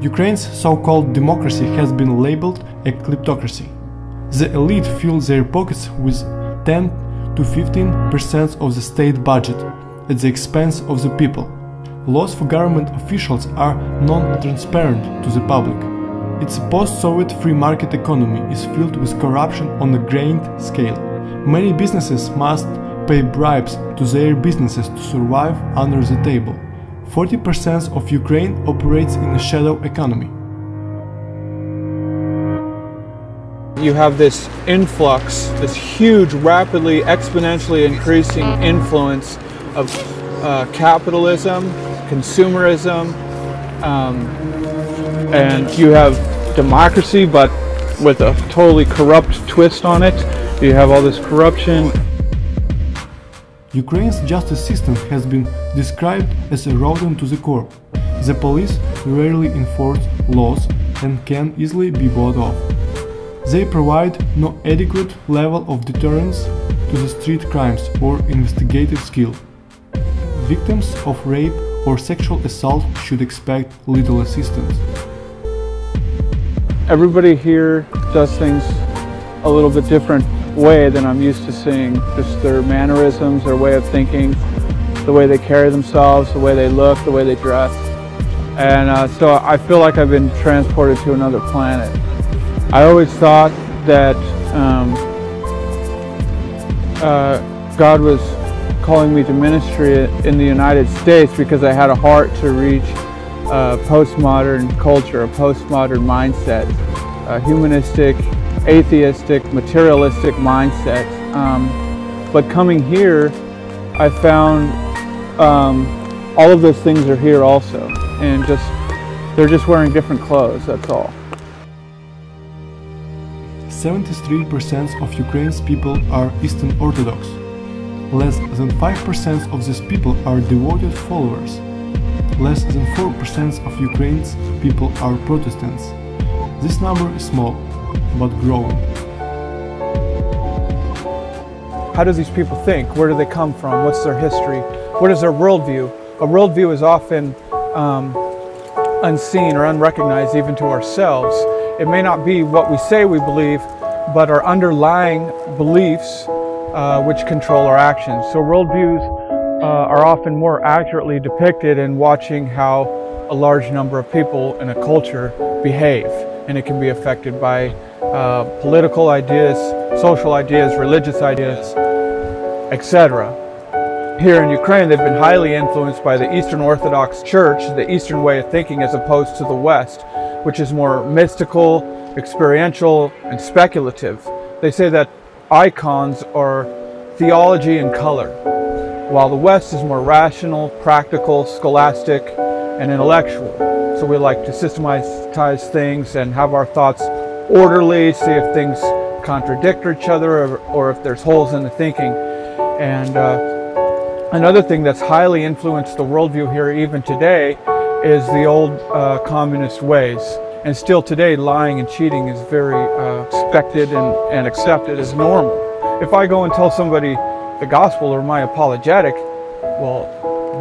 Ukraine's so-called democracy has been labeled a kleptocracy. The elite fill their pockets with 10 to 15% of the state budget at the expense of the people. Laws for government officials are non-transparent to the public. Its post-Soviet free market economy is filled with corruption on a grand scale. Many businesses must pay bribes to their businesses to survive under the table. 40% of Ukraine operates in a shadow economy. You have this influx, this huge, rapidly, exponentially increasing influence of capitalism, consumerism, and you have democracy, but with a totally corrupt twist on it. You have all this corruption. Ukraine's justice system has been described as rotten to the core. The police rarely enforce laws and can easily be bought off. They provide no adequate level of deterrence to the street crimes or investigative skill. Victims of rape or sexual assault should expect little assistance. Everybody here does things a little bit different way than I'm used to seeing. Just their mannerisms, their way of thinking, the way they carry themselves, the way they look, the way they dress. And so I feel like I've been transported to another planet. I always thought that God was calling me to ministry in the United States because I had a heart to reach a postmodern culture, a postmodern mindset, a humanistic, atheistic, materialistic mindset. But coming here, I found all of those things are here also, and they're just wearing different clothes, that's all. 73% of Ukraine's people are Eastern Orthodox. Less than 5% of these people are devoted followers. Less than 4% of Ukraine's people are Protestants. This number is small, but growing. How do these people think? Where do they come from? What's their history? What is their worldview? A worldview is often unseen or unrecognized even to ourselves. It may not be what we say we believe, but our underlying beliefs which control our actions. So worldviews are often more accurately depicted in watching how a large number of people in a culture behave, and it can be affected by political ideas, social ideas, religious ideas, etc. Here in Ukraine, they've been highly influenced by the Eastern Orthodox Church, the Eastern way of thinking, as opposed to the West, which is more mystical, experiential, and speculative. They say that icons are theology and color, while the West is more rational, practical, scholastic, and intellectual. So we like to systematize things and have our thoughts orderly, see if things contradict each other or if there's holes in the thinking. And another thing that's highly influenced the worldview here even today is the old communist ways. And still today, lying and cheating is very expected and accepted as normal. If I go and tell somebody the gospel or my apologetic, well,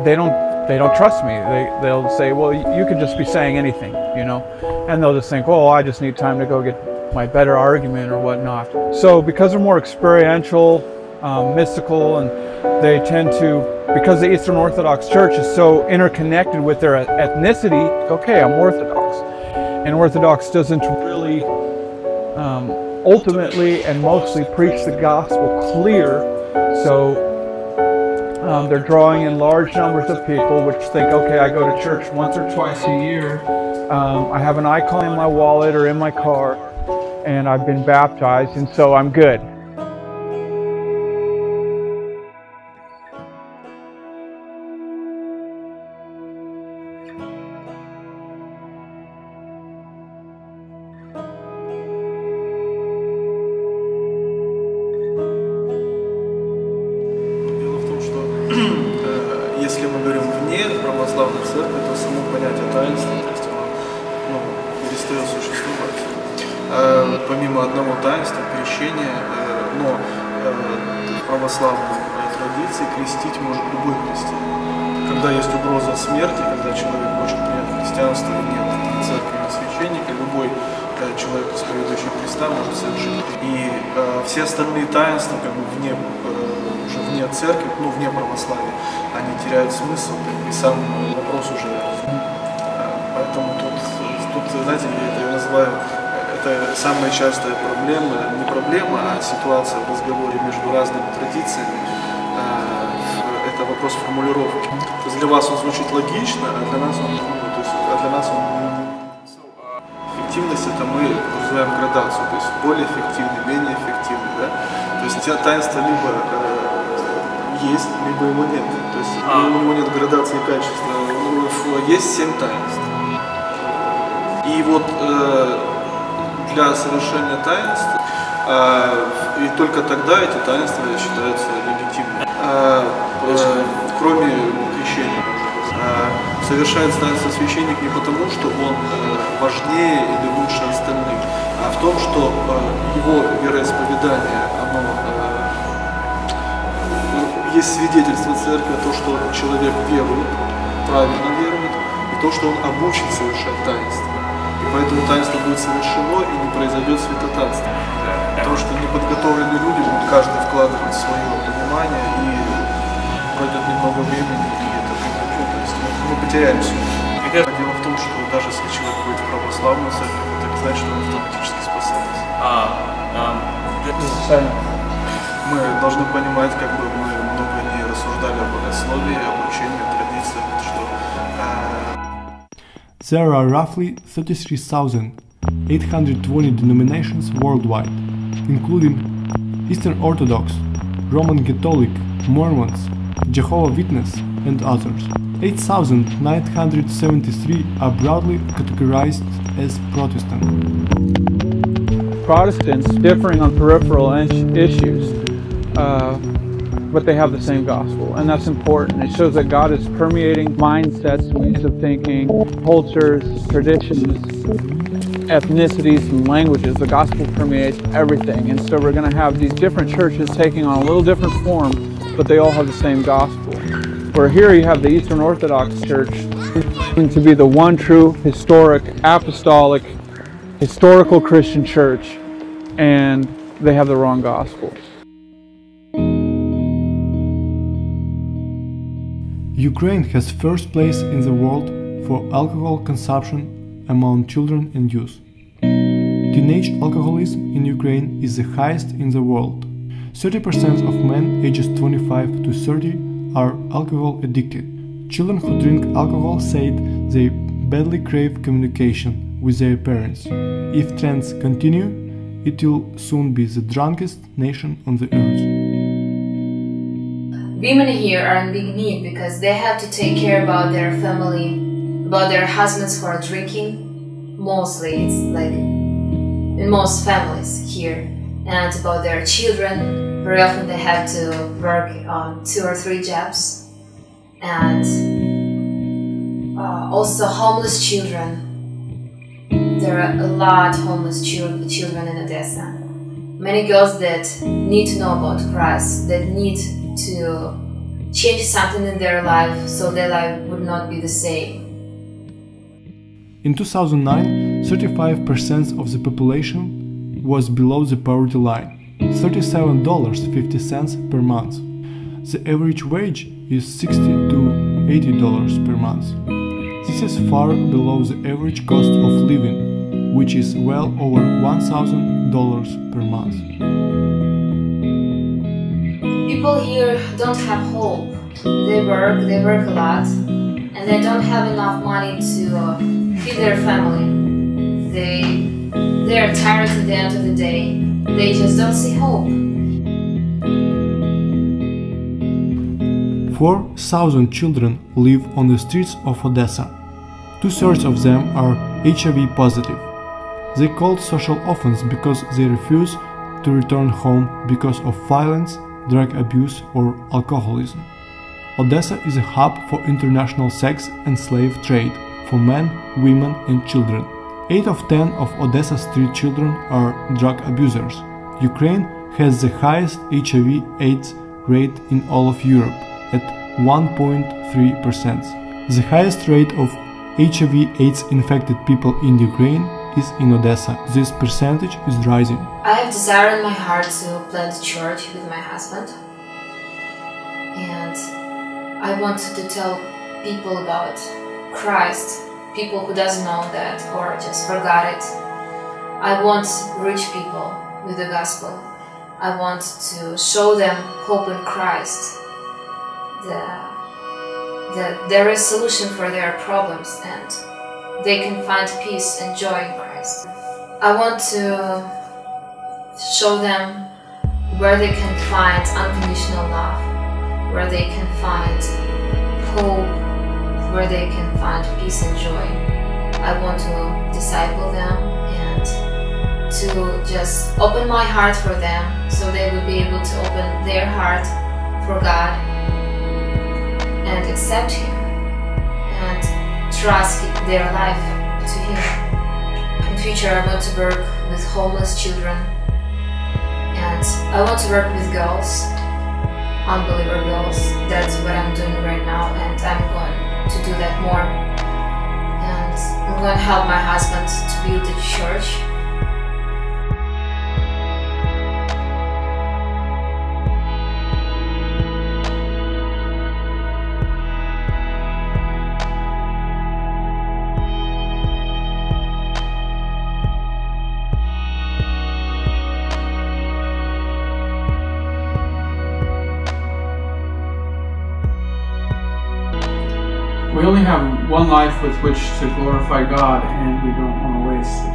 they don't trust me. They'll say, well, you could just be saying anything, you know? And they'll just think, oh, I just need time to go get my better argument or whatnot. So because they're more experiential, mystical, and they tend to, because the Eastern Orthodox Church is so interconnected with their ethnicity, okay, I'm Orthodox. And Orthodox doesn't really ultimately and mostly preach the gospel clear, so they're drawing in large numbers of people which think, okay, I go to church once or twice a year, I have an icon in my wallet or in my car, and I've been baptized, and so I'm good. Если мы говорим вне православной церкви, то само понятие таинства, то есть оно перестает существовать. Помимо одного таинства, крещения, но в православной традиции крестить может любой христианин. когда есть угроза смерти, когда человек хочет принять христианство и нет церкви или священника, любой человек, исповедующий Христа, может совершить. И все остальные таинства, как бы уже вне церкви, ну, вне православия, они теряют смысл, и сам вопрос уже. Поэтому тут, знаете, это я называю, это самая частая проблема, не проблема, а ситуация в разговоре между разными традициями. Это вопрос формулировки. То есть для вас он звучит логично, а для нас он, эффективность это мы называем градацию, то есть более эффективный, менее эффективный, да? То есть таинство либо есть, либо его нет. То есть у него нет градации качества. Есть 7 таинств. И вот для совершения таинств, и только тогда эти таинства считаются легитимными. Кроме крещения, совершается таинство священник не потому, что он важнее или лучше остальных, а в том, что его вероисповедание, оно есть свидетельство церкви, то, что человек верует, правильно верует, и то, что он обучен совершать таинство. И поэтому таинство будет совершено и не произойдет святотатство. Потому что неподготовленные люди будут каждый вкладывать свое понимание, и пройдет немного времени, и это будет, то есть мы потеряем все. Дело в том, что даже если человек будет в православную церковь, это не значит, что он автоматически спасается. Мы должны понимать, как бы мы много не рассуждали о богословии, об учении, о традициях, что There are roughly 33,820 denominations worldwide, including Eastern Orthodox, Roman Catholic, Mormons, Jehovah's Witnesses, and others. 8,973 are broadly categorized as Protestant. Protestants differing on peripheral issues, but they have the same gospel, and that's important. It shows that God is permeating mindsets, ways of thinking, cultures, traditions, ethnicities, and languages. The gospel permeates everything, and so we're going to have these different churches taking on a little different form, but they all have the same gospel. Where here you have the Eastern Orthodox Church to be the one true, historic, apostolic, historical Christian church, and they have the wrong gospel. Ukraine has first place in the world for alcohol consumption among children and youth. Teenage alcoholism in Ukraine is the highest in the world. 30% of men ages 25 to 30 are alcohol addicted. Children who drink alcohol said they badly crave communication with their parents. If trends continue, it will soon be the drunkest nation on the earth. Women here are in big need because they have to take care about their family, about their husbands who are drinking. Mostly it's like in most families here, and about their children. Very often they have to work on 2 or 3 jobs, and also homeless children. There are a lot of homeless children in Odessa. Many girls that need to know about Christ, that need to change something in their life so their life would not be the same. In 2009, 35% of the population was below the poverty line, $37.50 per month. The average wage is $60 to $80 per month. This is far below the average cost of living, which is well over $1,000 per month. People here don't have hope. They work a lot, and they don't have enough money to feed their family. They are tired at the end of the day. They just don't see hope. 4,000 children live on the streets of Odessa. 2/3 of them are HIV positive. They called social orphans because they refuse to return home because of violence, drug abuse or alcoholism. Odessa is a hub for international sex and slave trade for men, women and children. 8 of 10 of Odessa street children are drug abusers. Ukraine has the highest HIV/AIDS rate in all of Europe at 1.3%. The highest rate of HIV/AIDS infected people in Ukraine is in Odessa. This percentage is rising. I have desire in my heart to plant a church with my husband, and I wanted to tell people about Christ, people who doesn't know that or just forgot it. I want rich people with the gospel. I want to show them hope in Christ, that there is solution for their problems and they can find peace and joy in Christ. I want to show them where they can find unconditional love, where they can find hope, where they can find peace and joy. I want to disciple them and to just open my heart for them so they will be able to open their heart for God and accept Him and trust their life to Him. In future I want to work with homeless children, and I want to work with girls, unbeliever girls. That's what I'm doing right now, and I'm going to do that more. And I'm going to help my husband to build a church. We only have one life with which to glorify God, and we don't want to waste it.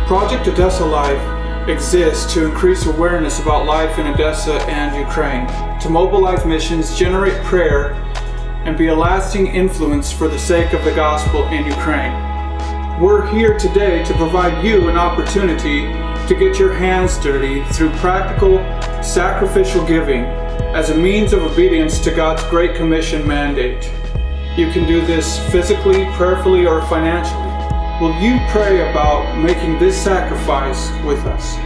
Project Odessa Life exists to increase awareness about life in Odessa and Ukraine, to mobilize missions, generate prayer, and be a lasting influence for the sake of the gospel in Ukraine. We're here today to provide you an opportunity to get your hands dirty through practical, sacrificial giving as a means of obedience to God's Great Commission mandate. You can do this physically, prayerfully, or financially. Will you pray about making this sacrifice with us?